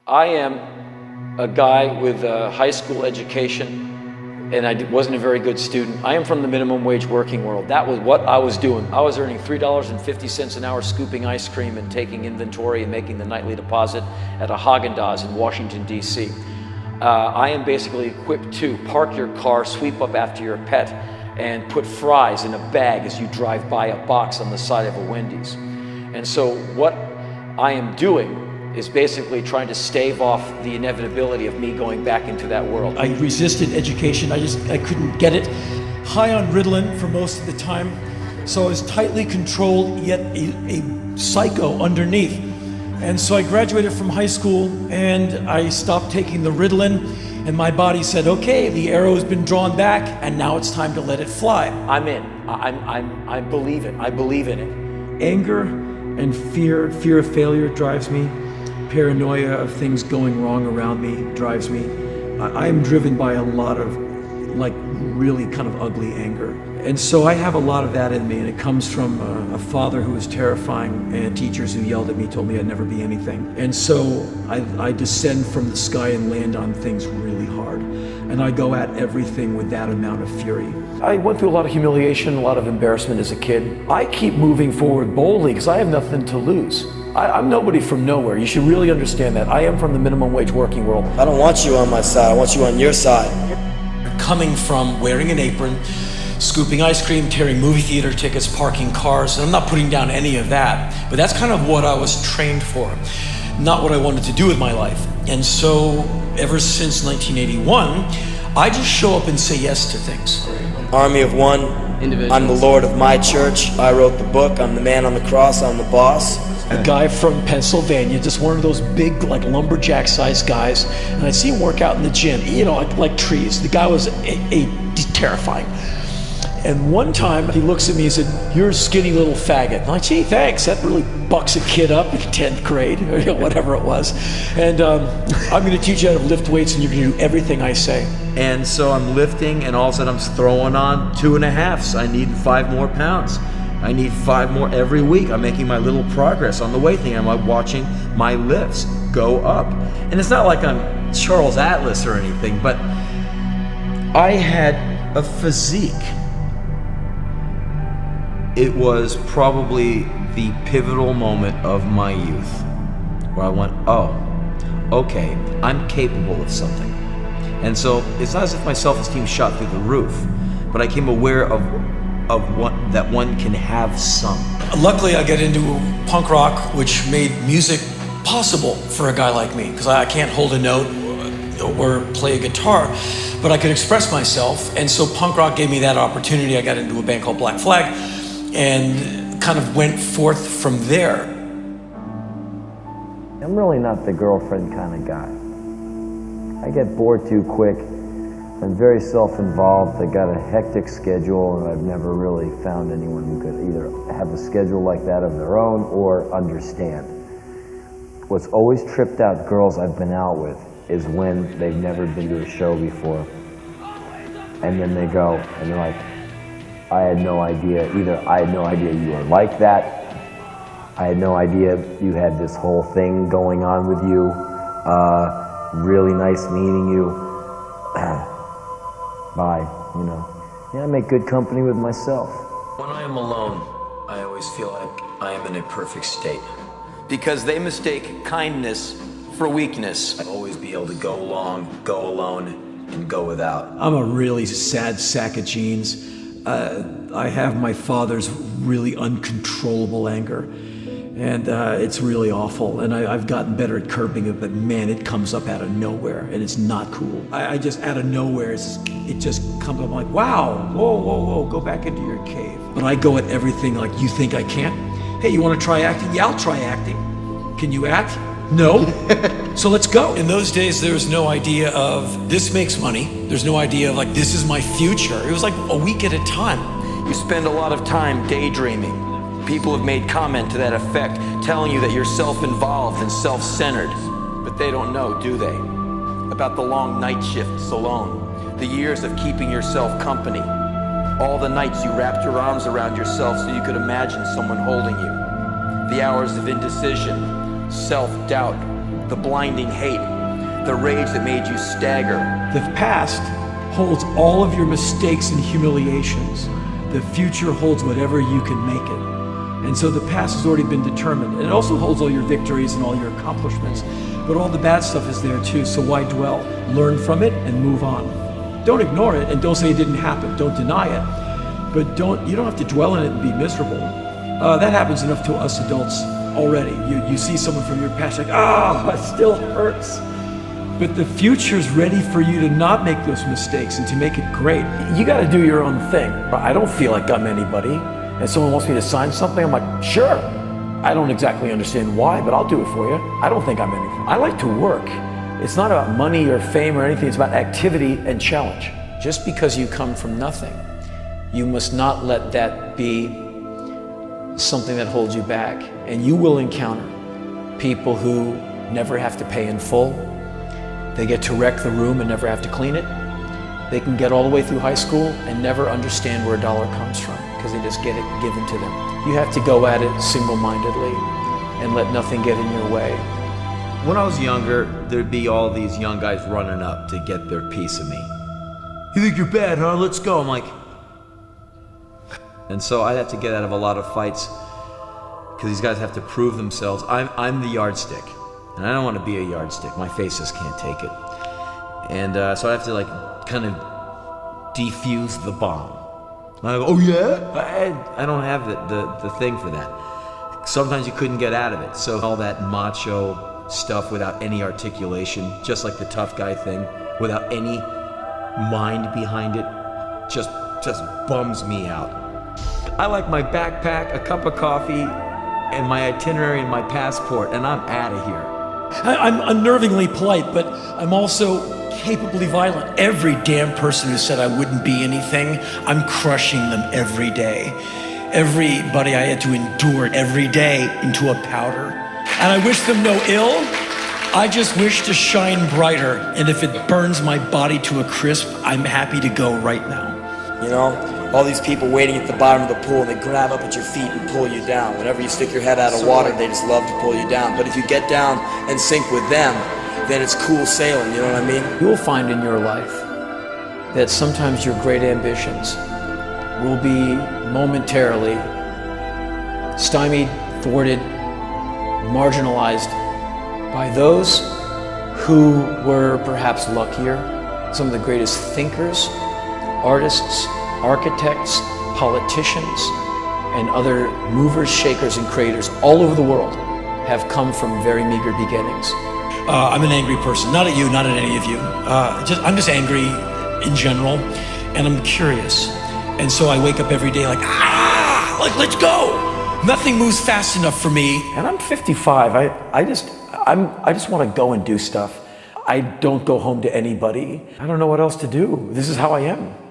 I am a guy with a high school education, and I wasn't a very good student. I am from the minimum wage working world. That was what I was doing. I was earning $3.50 an hour scooping ice cream and taking inventory and making the nightly deposit at a Haagen-Dazs in Washington, D.C. I am basically equipped to park your car, sweep up after your pet, and put fries in a bag as you drive by a box on the side of a Wendy's. And so what I am doing is basically trying to stave off the inevitability of me going back into that world. I resisted education. I couldn't get it. High on Ritalin for most of the time. So I was tightly controlled, yet a psycho underneath. And so I graduated from high school and I stopped taking the Ritalin, and my body said, okay, the arrow has been drawn back and now it's time to let it fly. I'm in. I believe it. I believe in it. Anger and fear of failure drives me. Paranoia of things going wrong around me drives me. I am driven by a lot of really kind of ugly anger. And so I have a lot of that in me, and it comes from a father who was terrifying, and teachers who yelled at me, told me I'd never be anything. And so I descend from the sky and land on things really hard. And I go at everything with that amount of fury. I went through a lot of humiliation, a lot of embarrassment as a kid. I keep moving forward boldly because I have nothing to lose. I'm nobody from nowhere. You should really understand that. I am from the minimum wage working world. I don't want you on my side, I want you on your side. Coming from wearing an apron, scooping ice cream, tearing movie theater tickets, parking cars, and I'm not putting down any of that, but that's kind of what I was trained for, not what I wanted to do with my life. And so ever since 1981, I just show up and say yes to things. Army of one, I'm the Lord of my church, I wrote the book, I'm the man on the cross, I'm the boss. A guy from Pennsylvania, just one of those big lumberjack sized guys, and I'd see him work out in the gym, like trees. The guy was terrifying. And one time he looks at me and said, "You're a skinny little faggot." I'm like, "Gee, thanks, that really bucks a kid up in 10th grade," or whatever it was. And I'm gonna teach you how to lift weights and you're gonna do everything I say. And so I'm lifting, and all of a sudden I'm throwing on 2.5s. I need 5 more pounds. I need 5 more every week. I'm making my little progress on the weight thing. I'm like watching my lifts go up. And it's not like I'm Charles Atlas or anything, but I had a physique. It was probably the pivotal moment of my youth where I went, oh, okay, I'm capable of something. And so it's not as if my self-esteem shot through the roof, but I became aware of that one can have some. Luckily, I got into punk rock, which made music possible for a guy like me, because I can't hold a note or play a guitar, but I could express myself, and so punk rock gave me that opportunity. I got into a band called Black Flag, and kind of went forth from there. I'm really not the girlfriend kind of guy. I get bored too quick. I'm very self-involved. I got a hectic schedule, and I've never really found anyone who could either have a schedule like that of their own or understand. What's always tripped out girls I've been out with is when they've never been to a show before, and then they go and they're like, I had no idea, either I had no idea you were like that, I had no idea you had this whole thing going on with you, really nice meeting you. Bye, you know. Yeah, I make good company with myself. When I am alone, I always feel like I am in a perfect state. Because they mistake kindness for weakness. I'll always be able to go along, go alone, and go without. I'm a really sad sack of jeans. I have my father's really uncontrollable anger, and it's really awful, and I've gotten better at curbing it, but man, it comes up out of nowhere, and it's not cool. I just, out of nowhere, it just comes up like, wow, whoa, go back into your cave. But I go at everything like, you think I can't? Hey, you want to try acting? Yeah, I'll try acting. Can you act? No. So let's go. In those days, there was no idea of this makes money. There's no idea of like, this is my future. It was like a week at a time. You spend a lot of time daydreaming. People have made comment to that effect, telling you that you're self-involved and self-centered. But they don't know, do they? About the long night shifts alone, the years of keeping yourself company, all the nights you wrapped your arms around yourself so you could imagine someone holding you, the hours of indecision, self-doubt, the blinding hate, the rage that made you stagger. The past holds all of your mistakes and humiliations. The future holds whatever you can make it. And so the past has already been determined. And it also holds all your victories and all your accomplishments. But all the bad stuff is there too, so why dwell? Learn from it and move on. Don't ignore it and don't say it didn't happen. Don't deny it. But you don't have to dwell in it and be miserable. That happens enough to us adults already. You see someone from your past, like, it still hurts. But the future's ready for you to not make those mistakes and to make it great. You gotta do your own thing. I don't feel like I'm anybody, and someone wants me to sign something, I'm like, sure. I don't exactly understand why, but I'll do it for you. I don't think I'm anything. I like to work. It's not about money or fame or anything, it's about activity and challenge. Just because you come from nothing, you must not let that be something that holds you back. And you will encounter people who never have to pay in full. They get to wreck the room and never have to clean it. They can get all the way through high school and never understand where a dollar comes from because they just get it given to them. You have to go at it single-mindedly and let nothing get in your way. When I was younger, there'd be all these young guys running up to get their piece of me. You think you're bad, huh? Let's go. I'm like... And so I'd have to get out of a lot of fights because these guys have to prove themselves. I'm the yardstick, and I don't want to be a yardstick. My face just can't take it. And so I have to kind of defuse the bomb. And I go, oh yeah? I don't have the thing for that. Sometimes you couldn't get out of it. So all that macho stuff without any articulation, just like the tough guy thing, without any mind behind it, just bums me out. I like my backpack, a cup of coffee, and my itinerary and my passport, and I'm out of here. I'm unnervingly polite, but I'm also capably violent. Every damn person who said I wouldn't be anything, I'm crushing them every day. Everybody I had to endure every day into a powder. And I wish them no ill. I just wish to shine brighter. And if it burns my body to a crisp, I'm happy to go right now. You know, all these people waiting at the bottom of the pool, and they grab up at your feet and pull you down. Whenever you stick your head out of water, they just love to pull you down. But if you get down and sink with them, then it's cool sailing, you know what I mean? You will find in your life that sometimes your great ambitions will be momentarily stymied, thwarted, marginalized by those who were perhaps luckier. Some of the greatest thinkers, artists, architects, politicians, and other movers, shakers, and creators all over the world have come from very meager beginnings. I'm an angry person, not at you, not at any of you. I'm just angry in general, and I'm curious. And so I wake up every day like let's go. Nothing moves fast enough for me. And I'm 55. I just want to go and do stuff. I don't go home to anybody. I don't know what else to do. This is how I am.